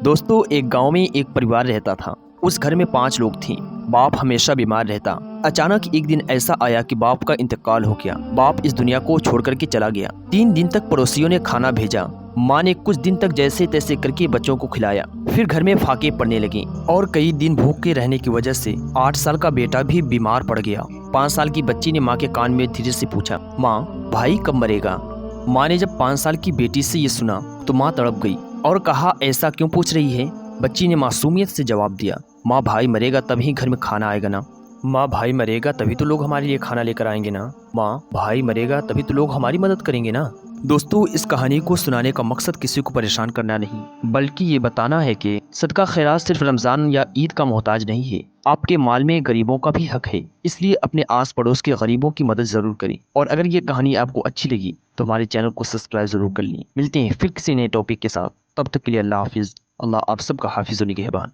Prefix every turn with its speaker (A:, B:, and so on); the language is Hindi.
A: दोस्तों, एक गांव में एक परिवार रहता था। उस घर में 5 लोग थे। बाप हमेशा बीमार रहता। अचानक एक दिन ऐसा आया कि बाप का इंतकाल हो गया। बाप इस दुनिया को छोड़ करके चला गया। 3 दिन तक पड़ोसियों ने खाना भेजा। माँ ने कुछ दिन तक जैसे तैसे करके बच्चों को खिलाया। फिर घर में फाके पड़ने लगे और कई दिन भूखे रहने की वजह से 8 साल का बेटा भी बीमार पड़ गया। 5 साल की बच्ची ने माँ के कान में धीरे से पूछा, माँ, भाई कब मरेगा? माँ ने जब 5 साल की बेटी से ये सुना तो माँ तड़प गई और कहा, ऐसा क्यों पूछ रही है? बच्ची ने मासूमियत से जवाब दिया, माँ, भाई मरेगा तभी घर में खाना आएगा ना। माँ, भाई मरेगा तभी तो लोग हमारे लिए खाना लेकर आएंगे ना। माँ, भाई मरेगा तभी तो लोग हमारी मदद करेंगे ना। दोस्तों, इस कहानी को सुनाने का मकसद किसी को परेशान करना नहीं, बल्कि ये बताना है कि सदका खैरात सिर्फ रमज़ान या ईद का मोहताज नहीं है। आपके माल में गरीबों का भी हक है, इसलिए अपने आस पड़ोस के गरीबों की मदद ज़रूर करें। और अगर ये कहानी आपको अच्छी लगी तो हमारे चैनल को सब्सक्राइब ज़रूर कर लें। मिलते हैं फिर किसी नए टॉपिक के साथ। तब तक के लिए अल्लाह हाफिज़। अल्लाह आप सबका हाफिज़ व निगहबान।